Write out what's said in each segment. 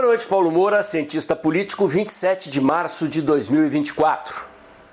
Boa noite, Paulo Moura, cientista político, 27 de março de 2024.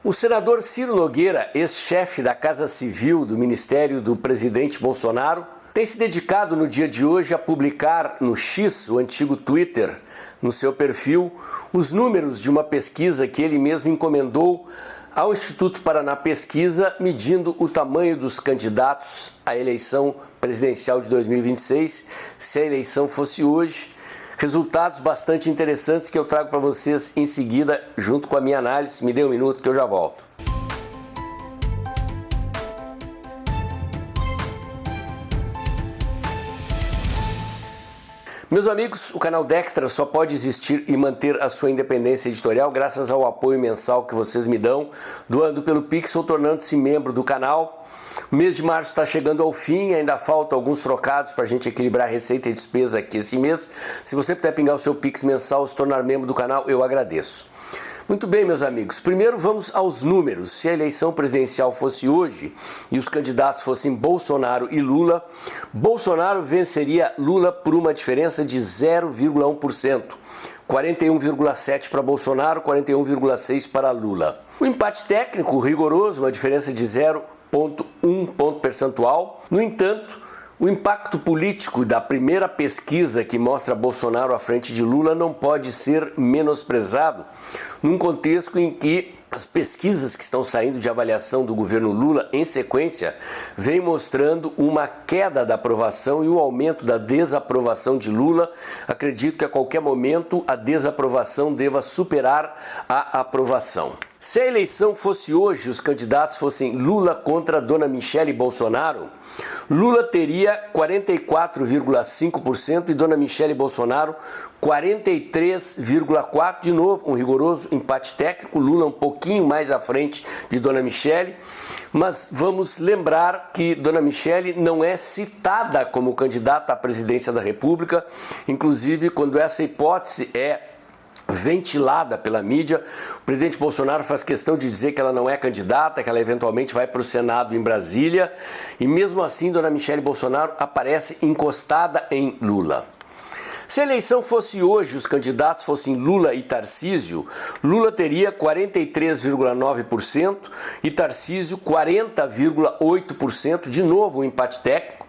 O senador Ciro Nogueira, ex-chefe da Casa Civil do Ministério do presidente Bolsonaro, tem se dedicado no dia de hoje a publicar no X, o antigo Twitter, no seu perfil, os números de uma pesquisa que ele mesmo encomendou ao Instituto Paraná Pesquisa, medindo o tamanho dos candidatos à eleição presidencial de 2026, se a eleição fosse hoje. Resultados bastante interessantes que eu trago para vocês em seguida, junto com a minha análise. Me dê um minuto que eu já volto. Meus amigos, o canal Dextra só pode existir e manter a sua independência editorial graças ao apoio mensal que vocês me dão, doando pelo Pix ou tornando-se membro do canal. O mês de março está chegando ao fim, ainda faltam alguns trocados para a gente equilibrar receita e despesa aqui esse mês. Se você puder pingar o seu Pix mensal, se tornar membro do canal, eu agradeço. Muito bem, meus amigos, primeiro vamos aos números. Se a eleição presidencial fosse hoje e os candidatos fossem Bolsonaro e Lula, Bolsonaro venceria Lula por uma diferença de 0,1%. 41,7% para Bolsonaro, 41,6% para Lula. O empate técnico rigoroso, uma diferença de 0,1 ponto percentual. No entanto, o impacto político da primeira pesquisa que mostra Bolsonaro à frente de Lula não pode ser menosprezado, num contexto em que as pesquisas que estão saindo de avaliação do governo Lula em sequência vêm mostrando uma queda da aprovação e o aumento da desaprovação de Lula. Acredito que a qualquer momento a desaprovação deva superar a aprovação. Se a eleição fosse hoje, os candidatos fossem Lula contra Dona Michele Bolsonaro, Lula teria 44,5% e Dona Michele Bolsonaro 43,4%. De novo, um rigoroso empate técnico, Lula um pouquinho mais à frente de Dona Michele, mas vamos lembrar que Dona Michele não é citada como candidata à presidência da República, inclusive quando essa hipótese é ventilada pela mídia, o presidente Bolsonaro faz questão de dizer que ela não é candidata, que ela eventualmente vai para o Senado em Brasília, e mesmo assim Dona Michele Bolsonaro aparece encostada em Lula. Se a eleição fosse hoje, os candidatos fossem Lula e Tarcísio, Lula teria 43,9% e Tarcísio 40,8%, de novo um empate técnico.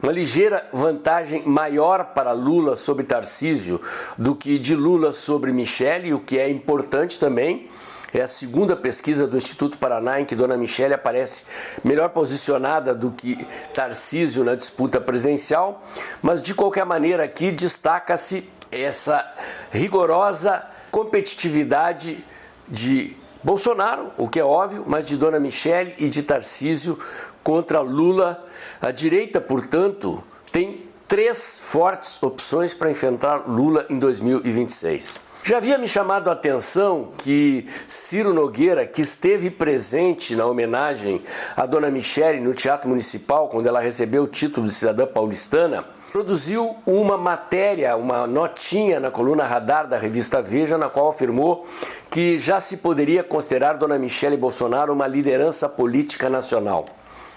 Uma ligeira vantagem maior para Lula sobre Tarcísio do que de Lula sobre Michele, o que é importante também. É a segunda pesquisa do Instituto Paraná em que Dona Michele aparece melhor posicionada do que Tarcísio na disputa presidencial, mas de qualquer maneira aqui destaca-se essa rigorosa competitividade de Bolsonaro, o que é óbvio, mas de Dona Michele e de Tarcísio contra Lula. A direita, portanto, tem 3 fortes opções para enfrentar Lula em 2026. Já havia me chamado a atenção que Ciro Nogueira, que esteve presente na homenagem à Dona Michele no Teatro Municipal, quando ela recebeu o título de cidadã paulistana, produziu uma matéria, uma notinha na coluna Radar da revista Veja, na qual afirmou que já se poderia considerar Dona Michele Bolsonaro uma liderança política nacional.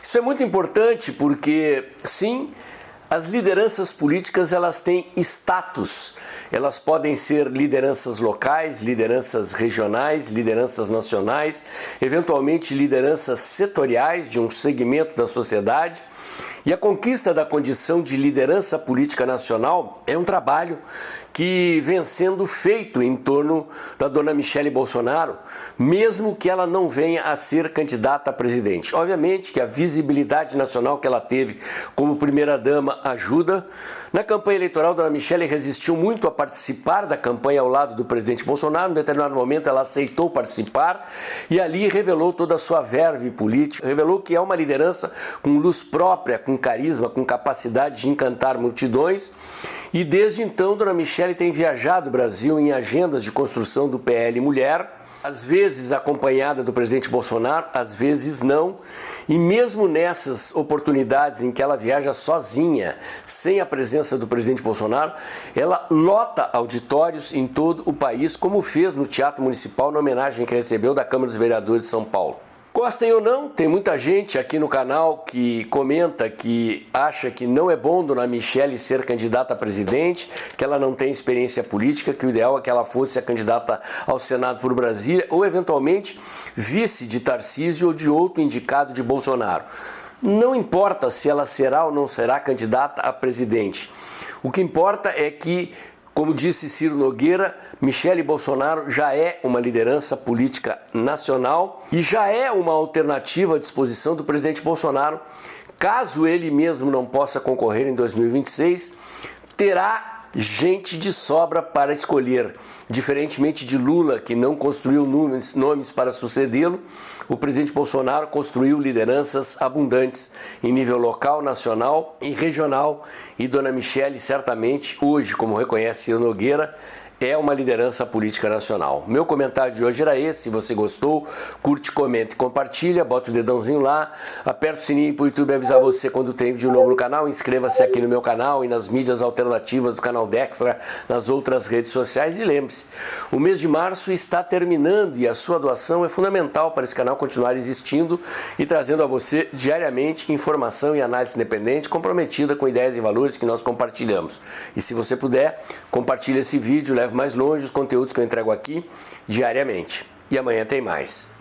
Isso é muito importante porque, sim, as lideranças políticas elas têm status. Elas podem ser lideranças locais, lideranças regionais, lideranças nacionais, eventualmente lideranças setoriais de um segmento da sociedade. E a conquista da condição de liderança política nacional é um trabalho que vem sendo feito em torno da Dona Michele Bolsonaro, mesmo que ela não venha a ser candidata a presidente. Obviamente que a visibilidade nacional que ela teve como primeira-dama ajuda. Na campanha eleitoral, Dona Michele resistiu muito a participar da campanha ao lado do presidente Bolsonaro. Em determinado momento ela aceitou participar e ali revelou toda a sua verve política, revelou que é uma liderança com luz própria, com carisma, com capacidade de encantar multidões. E desde então, Dona Michele tem viajado o Brasil em agendas de construção do PL Mulher, às vezes acompanhada do presidente Bolsonaro, às vezes não. E mesmo nessas oportunidades em que ela viaja sozinha, sem a presença do presidente Bolsonaro, ela lota auditórios em todo o país, como fez no Teatro Municipal na homenagem que recebeu da Câmara dos Vereadores de São Paulo. Gostem ou não, tem muita gente aqui no canal que comenta que acha que não é bom Dona Michele ser candidata a presidente, que ela não tem experiência política, que o ideal é que ela fosse a candidata ao Senado por Brasília ou eventualmente vice de Tarcísio ou de outro indicado de Bolsonaro. Não importa se ela será ou não será candidata a presidente. O que importa é que, como disse Ciro Nogueira, Michele Bolsonaro já é uma liderança política nacional e já é uma alternativa à disposição do presidente Bolsonaro. Caso ele mesmo não possa concorrer em 2026, terá gente de sobra para escolher. Diferentemente de Lula, que não construiu nomes para sucedê-lo, o presidente Bolsonaro construiu lideranças abundantes em nível local, nacional e regional. E Dona Michele, certamente, hoje, como reconhece Ciro Nogueira, é uma liderança política nacional. Meu comentário de hoje era esse. Se você gostou, curte, comenta e compartilha, bota o dedãozinho lá, aperta o sininho para o YouTube avisar você quando tem vídeo novo no canal, inscreva-se aqui no meu canal e nas mídias alternativas do canal Dextra, nas outras redes sociais e lembre-se, o mês de março está terminando e a sua doação é fundamental para esse canal continuar existindo e trazendo a você diariamente informação e análise independente comprometida com ideias e valores que nós compartilhamos. E se você puder, compartilhe esse vídeo, leve mais longe os conteúdos que eu entrego aqui diariamente. E amanhã tem mais.